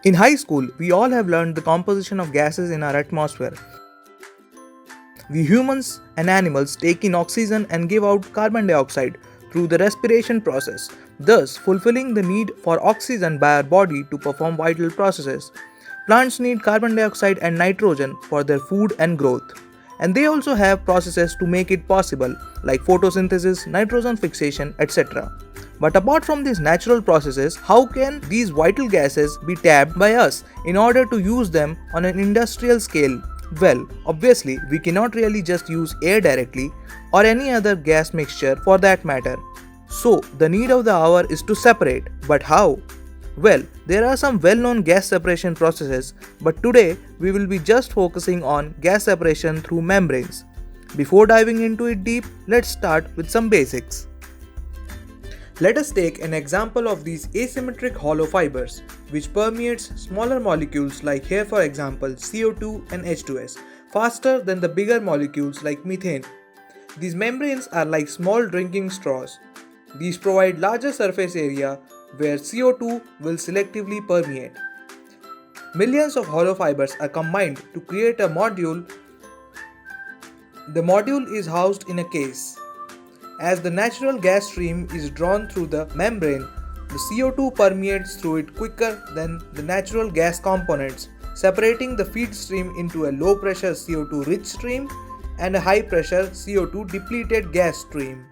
In high school, we all have learned the composition of gases in our atmosphere. We humans and animals take in oxygen and give out carbon dioxide through the respiration process, thus fulfilling the need for oxygen by our body to perform vital processes. Plants need carbon dioxide and nitrogen for their food and growth. And they also have processes to make it possible, like photosynthesis, nitrogen fixation, etc. But apart from these natural processes, how can these vital gases be tapped by us in order to use them on an industrial scale? Well, obviously, we cannot really just use air directly or any other gas mixture for that matter. So, the need of the hour is to separate. But how? Well, there are some well known gas separation processes, but today we will be just focusing on gas separation through membranes. Before diving into it deep, let's start with some basics. Let us take an example of these asymmetric hollow fibers, which permeates smaller molecules like here for example CO2 and H2S, faster than the bigger molecules like methane. These membranes are like small drinking straws. These provide larger surface area where CO2 will selectively permeate. Millions of hollow fibers are combined to create a module. The module is housed in a case. As the natural gas stream is drawn through the membrane, the CO2 permeates through it quicker than the natural gas components, separating the feed stream into a low pressure CO2 rich stream and a high pressure CO2 depleted gas stream.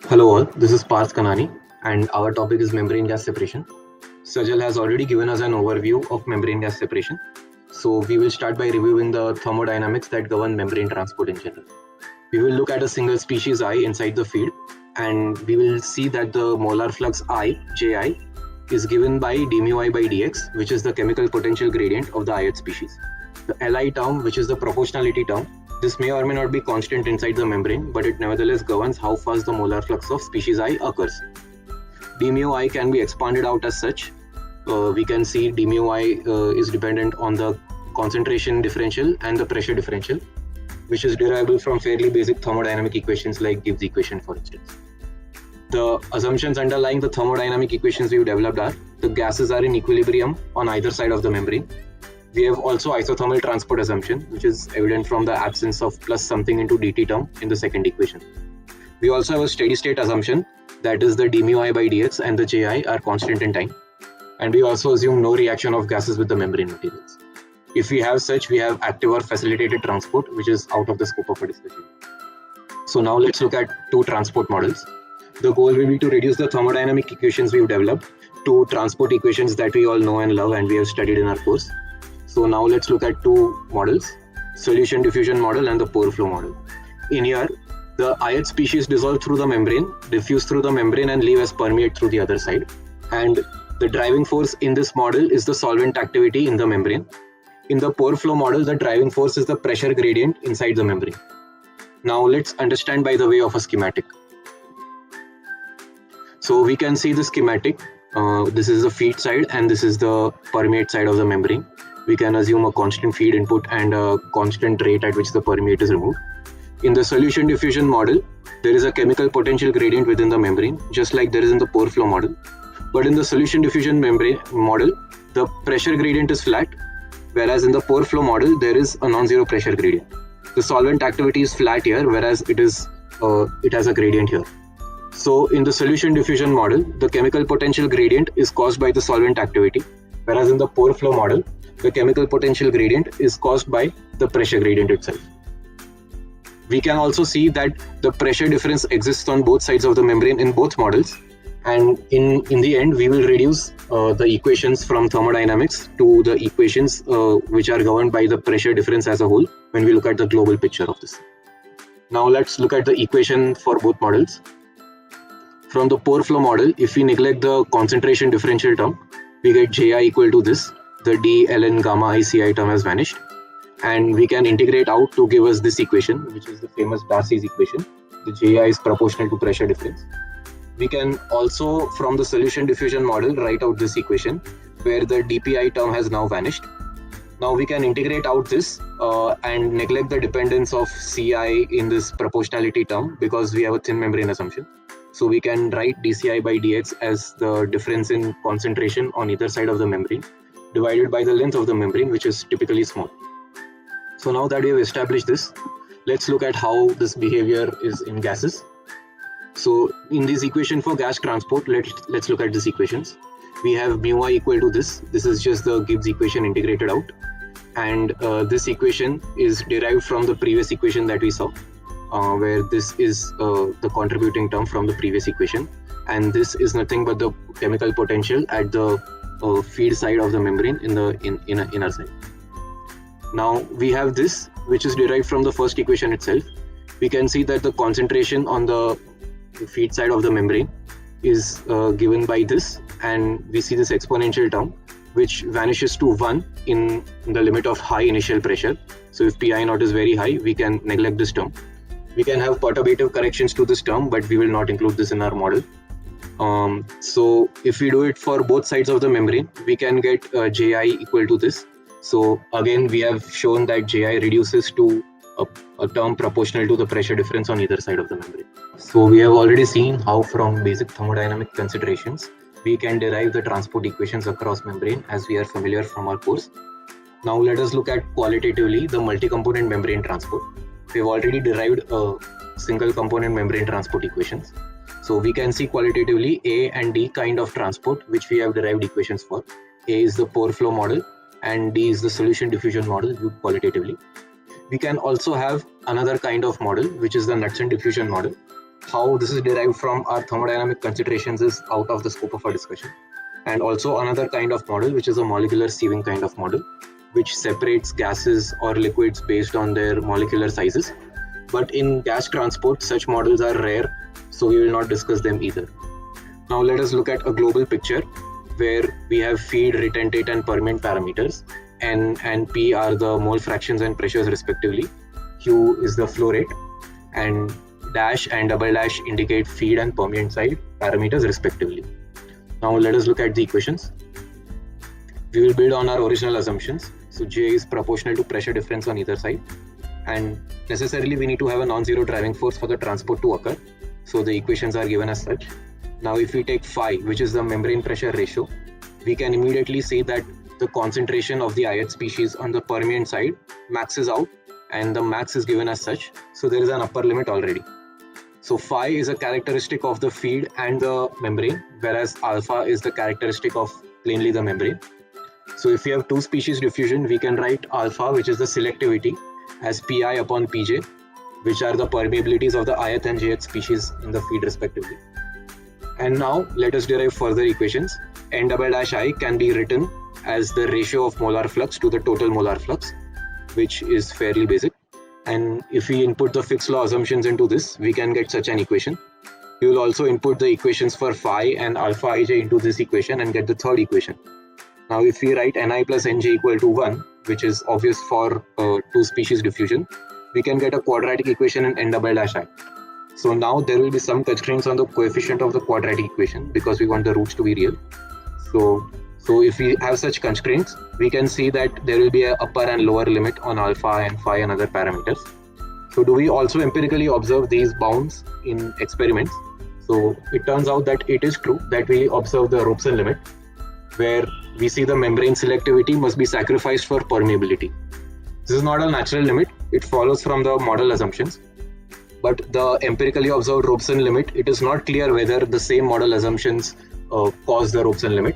Hello all, this is Parth Kanani and our topic is membrane gas separation. Sajal has already given us an overview of membrane gas separation. So we will start by reviewing the thermodynamics that govern membrane transport in general. We will look at a single species I inside the feed and we will see that the molar flux I, Ji, is given by d mu I by dx, which is the chemical potential gradient of the ith species. The Li term, which is the proportionality term, this may or may not be constant inside the membrane, but it nevertheless governs how fast the molar flux of species I occurs. d mu I can be expanded out as such. We can see d mu I is dependent on the concentration differential and the pressure differential, which is derivable from fairly basic thermodynamic equations like Gibbs equation, for instance. The assumptions underlying the thermodynamic equations we've developed are the gases are in equilibrium on either side of the membrane. We have also isothermal transport assumption, which is evident from the absence of plus something into dt term in the second equation. We also have a steady state assumption, that is the d mu I by dx and the Ji are constant in time. And we also assume no reaction of gases with the membrane materials. If we have such, we have active or facilitated transport, which is out of the scope of a discussion. So now let's look at two transport models. The goal will be to reduce the thermodynamic equations we've developed to transport equations that we all know and love and we have studied in our course. So now let's look at two models, solution diffusion model and the pore flow model. In here, the ith species dissolve through the membrane, diffuse through the membrane and leave as permeate through the other side. And the driving force in this model is the solvent activity in the membrane. In the pore flow model, the driving force is the pressure gradient inside the membrane. Now let's understand by the way of a schematic. So we can see the schematic. This is the feed side and this is the permeate side of the membrane. We can assume a constant feed input and a constant rate at which the permeate is removed. In the solution diffusion model, there is a chemical potential gradient within the membrane, just like there is in the pore flow model. But in the solution diffusion membrane model, the pressure gradient is flat, whereas in the pore flow model, there is a non-zero pressure gradient. The solvent activity is flat here, whereas it has a gradient here. So in the solution diffusion model, the chemical potential gradient is caused by the solvent activity, whereas in the pore flow model, the chemical potential gradient is caused by the pressure gradient itself. We can also see that the pressure difference exists on both sides of the membrane in both models. And in the end, we will reduce the equations from thermodynamics to the equations which are governed by the pressure difference as a whole when we look at the global picture of this. Now let's look at the equation for both models. From the pore flow model, if we neglect the concentration differential term, we get Ji equal to this. The d ln gamma I Ci term has vanished. And we can integrate out to give us this equation, which is the famous Darcy's equation. The Ji is proportional to pressure difference. We can also, from the solution diffusion model, write out this equation where the dpi term has now vanished. Now we can integrate out this and neglect the dependence of Ci in this proportionality term because we have a thin membrane assumption. So we can write dci by dx as the difference in concentration on either side of the membrane divided by the length of the membrane, which is typically small. So now that we have established this, let's look at how this behavior is in gases. So in this equation for gas transport, let's look at these equations. We have mu I equal to this. This is just the Gibbs equation integrated out. And this equation is derived from the previous equation that we saw, where this is the contributing term from the previous equation. And this is nothing but the chemical potential at the feed side of the membrane in the inner side. Now we have this, which is derived from the first equation itself. We can see that the concentration on the feed side of the membrane is given by this, and we see this exponential term which vanishes to 1 in the limit of high initial pressure. So if Pi naught is very high, we can neglect this term. We can have perturbative corrections to this term, but we will not include this in our model. So if we do it for both sides of the membrane, we can get Ji equal to this. So again, we have shown that Ji reduces to a term proportional to the pressure difference on either side of the membrane. So we have already seen how from basic thermodynamic considerations, we can derive the transport equations across membrane, as we are familiar from our course. Now let us look at qualitatively the multi-component membrane transport. We have already derived single component membrane transport equations. So we can see qualitatively A and D kind of transport, which we have derived equations for. A is the pore flow model and D is the solution diffusion model viewed qualitatively. We can also have another kind of model, which is the Knudsen diffusion model. How this is derived from our thermodynamic considerations is out of the scope of our discussion. And also another kind of model, which is a molecular sieving kind of model, which separates gases or liquids based on their molecular sizes. But in gas transport, such models are rare, so we will not discuss them either. Now let us look at a global picture where we have feed, retentate and permeant parameters. N and P are the mole fractions and pressures respectively. Q is the flow rate, and dash and double dash indicate feed and permeant side parameters respectively. Now let us look at the equations. We will build on our original assumptions. So J is proportional to pressure difference on either side, and necessarily we need to have a non-zero driving force for the transport to occur. So the equations are given as such. Now if we take phi, which is the membrane pressure ratio, we can immediately see that the concentration of the ith species on the permeant side maxes out, and the max is given as such. So there is an upper limit already. So phi is a characteristic of the feed and the membrane, whereas alpha is the characteristic of plainly the membrane. So if we have two species diffusion, we can write alpha, which is the selectivity, as Pi upon Pj, which are the permeabilities of the ith and jth species in the feed respectively. And now let us derive further equations. N double dash I can be written as the ratio of molar flux to the total molar flux, which is fairly basic. And if we input the fixed law assumptions into this, we can get such an equation. We will also input the equations for phi and alpha ij into this equation and get the third equation. Now if we write Ni plus Nj equal to 1, which is obvious for two species diffusion, we can get a quadratic equation in N double dash I. So now there will be some constraints on the coefficient of the quadratic equation because we want the roots to be real. So if we have such constraints, we can see that there will be an upper and lower limit on alpha and phi and other parameters. So do we also empirically observe these bounds in experiments? So it turns out that it is true that we observe the Robson limit, where we see the membrane selectivity must be sacrificed for permeability. This is not a natural limit, it follows from the model assumptions. But the empirically observed Robson limit, it is not clear whether the same model assumptions cause the Robson limit,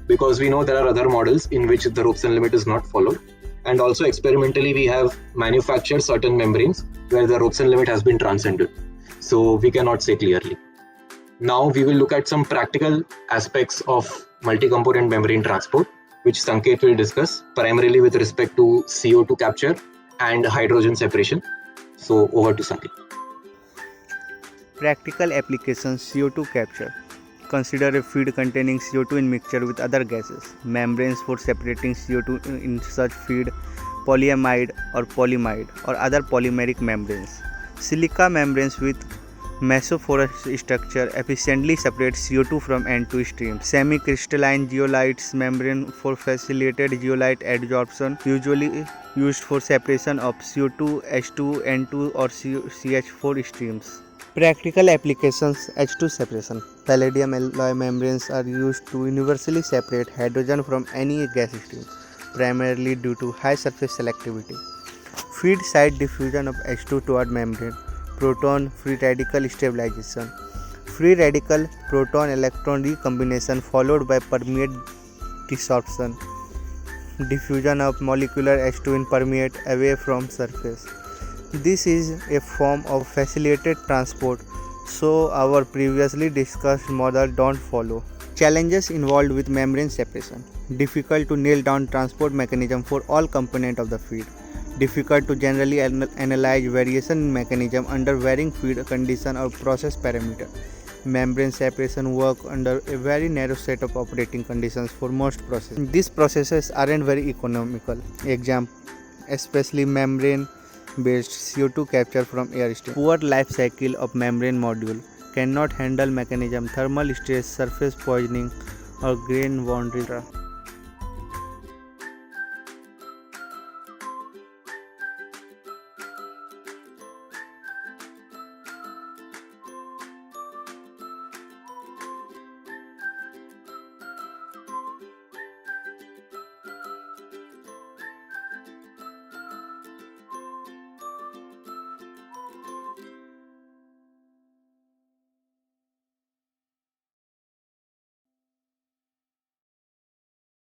because we know there are other models in which the Robson limit is not followed. And also experimentally, we have manufactured certain membranes where the Robson limit has been transcended. So we cannot say clearly. Now we will look at some practical aspects of multi-component membrane transport, which Sanket will discuss, primarily with respect to CO2 capture and hydrogen separation. So over to Sanket. Practical applications: CO2 capture. Consider a feed containing CO2 in mixture with other gases. Membranes for separating CO2 in such feed, polyamide or polyimide or other polymeric membranes. Silica membranes with mesoporous structure efficiently separate CO2 from N2 streams. Semi-crystalline zeolites membrane for facilitated zeolite adsorption, usually used for separation of CO2, H2, N2 or CH4 streams. Practical applications: H2 separation. Palladium alloy membranes are used to universally separate hydrogen from any gas stream, primarily due to high surface selectivity. Feed side diffusion of H2 toward membrane. Proton free radical stabilization. Free radical proton electron recombination followed by permeate desorption. Diffusion of molecular H2 in permeate away from surface. This is a form of facilitated transport, so our previously discussed model don't follow. Challenges involved with membrane separation. Difficult to nail down transport mechanism for all components of the feed. Difficult to generally analyze variation in mechanism under varying feed condition or process parameter. Membrane separation work under a very narrow set of operating conditions for most processes. These processes aren't very economical. Example, especially membrane based CO2 capture from air stream. Poor life cycle of membrane module cannot handle mechanism, thermal stress, surface poisoning or grain boundary.